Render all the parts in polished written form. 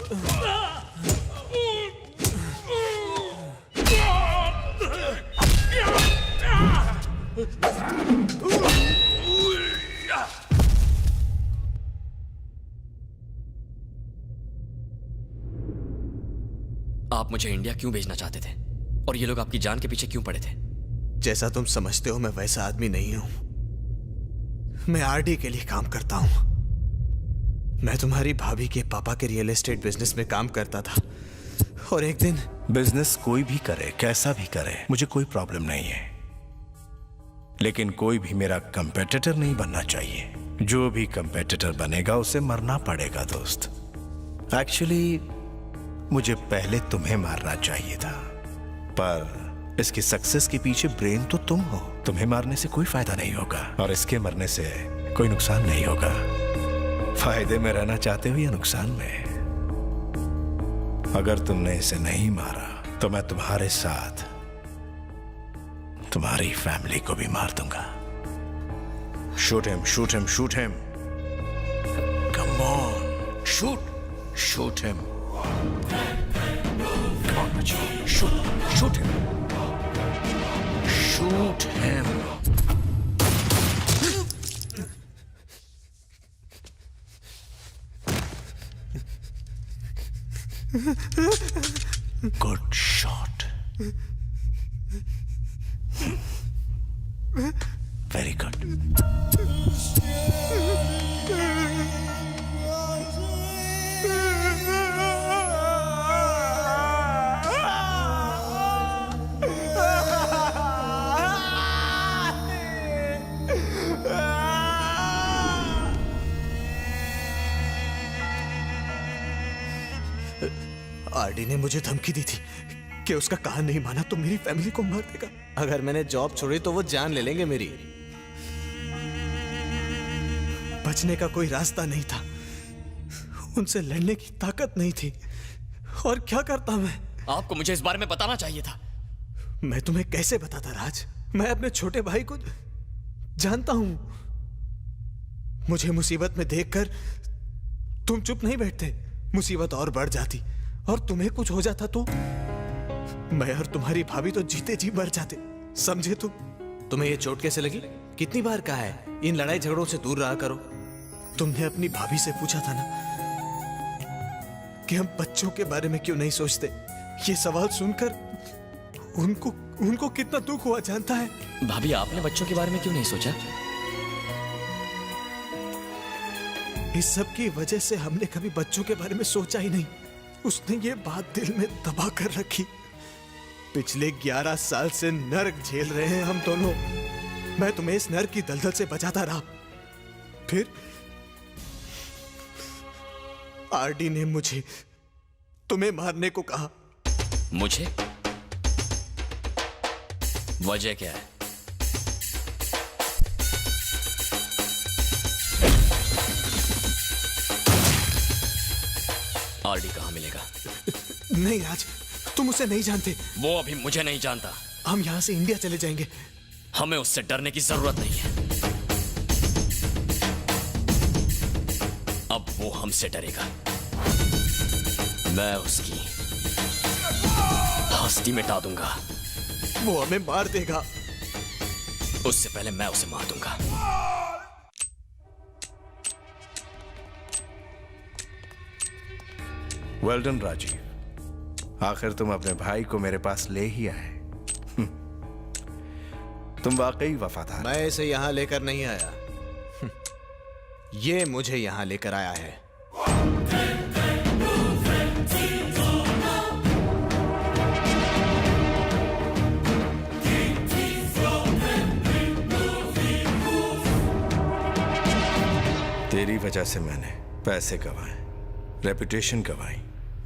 आप मुझे इंडिया क्यों भेजना चाहते थे और ये लोग आपकी जान के पीछे क्यों पड़े थे? जैसा तुम समझते हो मैं वैसा आदमी नहीं हूं। मैं आरडी के लिए काम करता हूं। मैं तुम्हारी भाभी के पापा के रियल एस्टेट बिजनेस में काम करता था और एक दिन। बिजनेस कोई भी करे, कैसा भी करे, मुझे कोई प्रॉब्लम नहीं है, लेकिन कोई भी मेरा कंपेटिटर नहीं बनना चाहिए। जो भी कंपेटिटर बनेगा उसे मरना पड़ेगा दोस्त। एक्चुअली मुझे पहले तुम्हें मारना चाहिए था, पर इसकी सक्सेस के पीछे ब्रेन तो तुम हो। तुम्हें मारने से कोई फायदा नहीं होगा और इसके मरने से कोई नुकसान नहीं होगा। फायदे में रहना चाहते हो या नुकसान में? अगर तुमने इसे नहीं मारा तो मैं तुम्हारे साथ तुम्हारी फैमिली को भी मार दूंगा। Shoot him, shoot him, shoot him. Come on, shoot, shoot him. Come on, Raji. Shoot him. Shoot him. Good shot. Very good. RD ने मुझे धमकी दी थी कि उसका कहा नहीं माना तो मेरी फैमिली को मार देगा। अगर मैंने जॉब छोड़ी तो वो जान ले लेंगे मेरी। बचने का कोई रास्ता नहीं था, उनसे लड़ने की ताकत नहीं थी। और क्या करता मैं? आपको मुझे इस बारे में बताना चाहिए था। मैं तुम्हें कैसे बताता राज? मैं अपने छोटे भाई को जानता हूं। मुझे मुसीबत में देखकर तुम चुप नहीं बैठते, मुसीबत और बढ़ जाती और तुम्हें कुछ हो जाता तो मैं और तुम्हारी भाभी तो जीते जी मर जाते। समझे तुम? तुम्हें ये चोट कैसे लगी? कितनी बार कहा है इन लड़ाई झगड़ों से दूर रहा करो। तुमने अपनी भाभी से पूछा था ना कि हम बच्चों के बारे में क्यों नहीं सोचते? ये सवाल सुनकर उनको कितना दुख हुआ जानता है? भाभी, आपने बच्चों के बारे में क्यों नहीं सोचा? इस सब की वजह से हमने कभी बच्चों के बारे में सोचा ही नहीं। उसने ये बात दिल में दबा कर रखी। पिछले 11 साल से नर्क झेल रहे हैं हम दोनों। मैं तुम्हें इस नर्क की दलदल से बचाता रहा, फिर आरडी ने मुझे तुम्हें मारने को कहा। मुझे? वजह क्या है? आरडी कहां मिलेगा? नहीं राज, तुम उसे नहीं जानते। वो अभी मुझे नहीं जानता। हम यहां से इंडिया चले जाएंगे। हमें उससे डरने की जरूरत नहीं है। अब वो हमसे डरेगा। मैं उसकी हस्ती मिटा दूंगा। वो हमें मार देगा। उससे पहले मैं उसे मार दूंगा। वेल डन राजीव, आखिर तुम अपने भाई को मेरे पास ले ही आए। तुम वाकई वफादार। मैं इसे यहां लेकर नहीं आया, ये मुझे यहां लेकर आया है। तेरी वजह से मैंने पैसे गंवाए, रेपुटेशन गंवाई,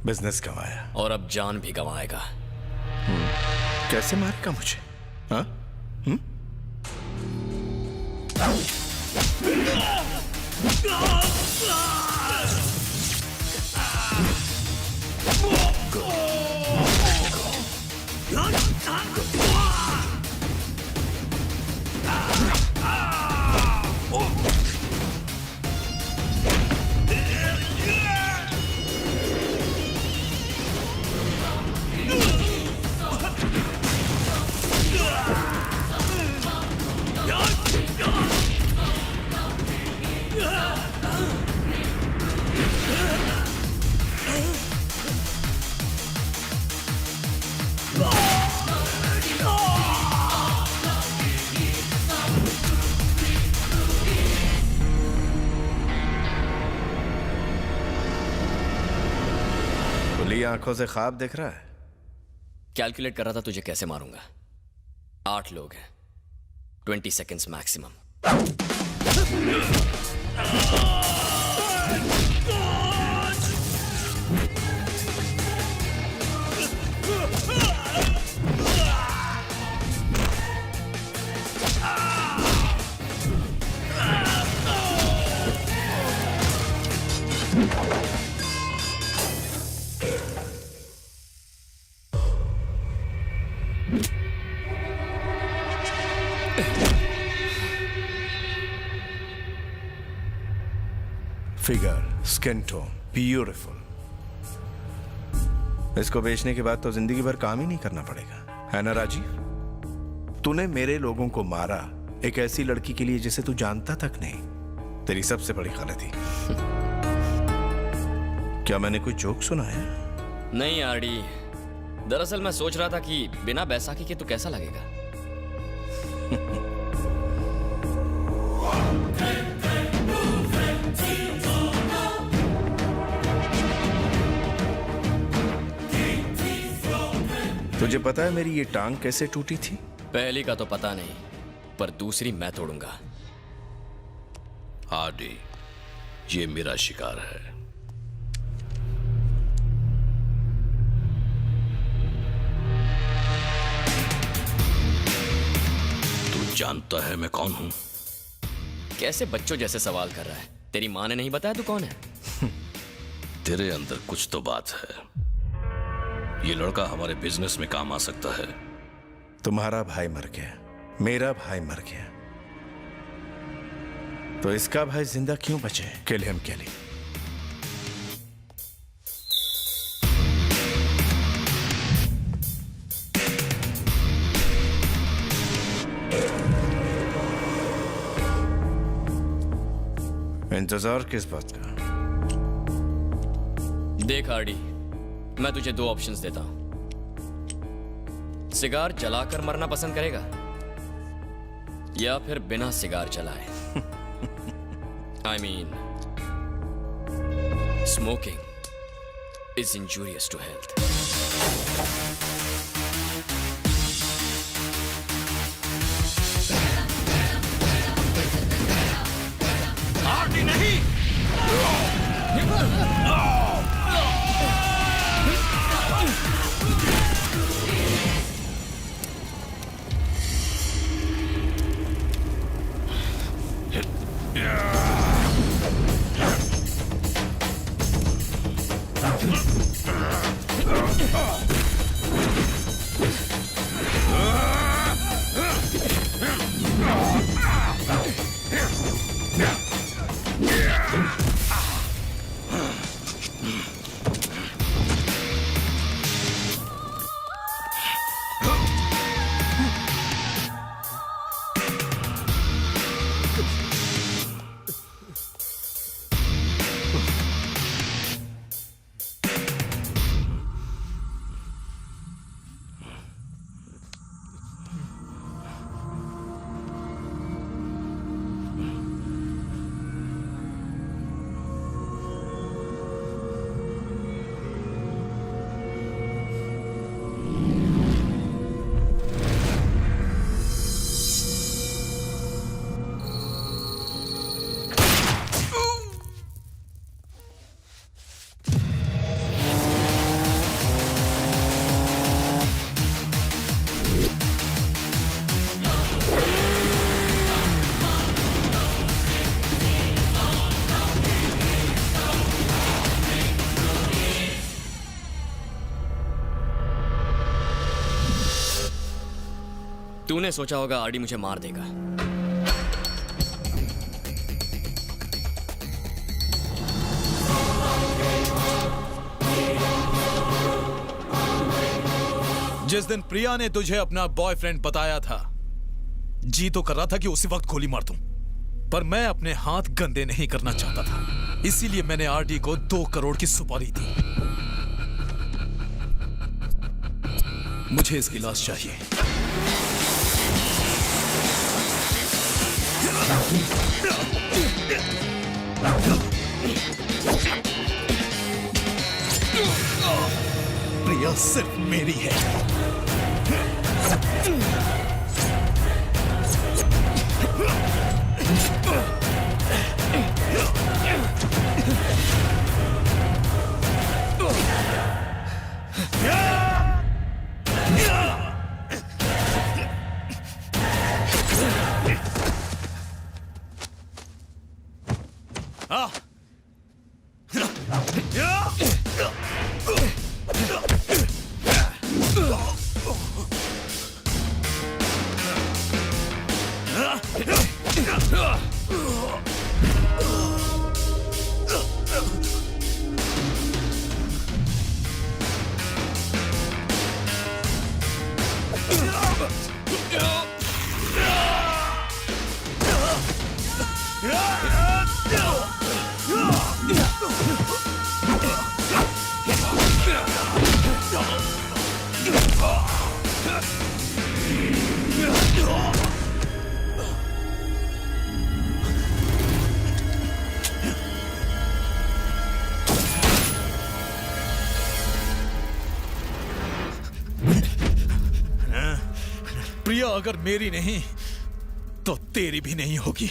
बिजनेस गंवाया और अब जान भी गंवाएगा। कैसे मारेगा मुझे? हाँ? खुली आंखों से ख्वाब देख रहा है? कैलकुलेट कर रहा था तुझे कैसे मारूंगा। 8 लोग हैं, 20 seconds maximum. Figure, skin tone, beautiful. इसको बेचने के बाद तो जिंदगी भर काम ही नहीं करना पड़ेगा, है ना राजीव? तूने मेरे लोगों को मारा एक ऐसी लड़की के लिए जिसे तू जानता तक नहीं। तेरी सबसे बड़ी गलती। क्या मैंने कोई जोक सुना है? नहीं आरडी, दरअसल मैं सोच रहा था कि बिना बैसाखी के तू कैसा लगेगा। तुझे पता है मेरी ये टांग कैसे टूटी थी? पहली का तो पता नहीं, पर दूसरी मैं तोड़ूंगा। आरडी, ये मेरा शिकार है। तू जानता है मैं कौन हूं? कैसे बच्चों जैसे सवाल कर रहा है? तेरी माँ ने नहीं बताया तू कौन है? तेरे अंदर कुछ तो बात है। ये लड़का हमारे बिजनेस में काम आ सकता है। तुम्हारा भाई मर गया, मेरा भाई मर गया, तो इसका भाई जिंदा क्यों बचे? किल हिम केली। इंतजार किस बात का? देख आरडी, मैं तुझे 2 ऑप्शंस देता हूं। सिगार जलाकर मरना पसंद करेगा या फिर बिना सिगार जलाए? I mean, smoking is injurious to health. RD नहीं! तूने सोचा होगा आरडी मुझे मार देगा। जिस दिन प्रिया ने तुझे अपना बॉयफ्रेंड बताया था, जी तो कर रहा था कि उसी वक्त गोली मार दूं, पर मैं अपने हाथ गंदे नहीं करना चाहता था। इसीलिए मैंने आरडी को 2 करोड़ की सुपारी दी। मुझे इसकी लाश चाहिए। Oh! प्रिया सिर्फ मेरी है। प्रिया अगर मेरी नहीं तो तेरी भी नहीं होगी।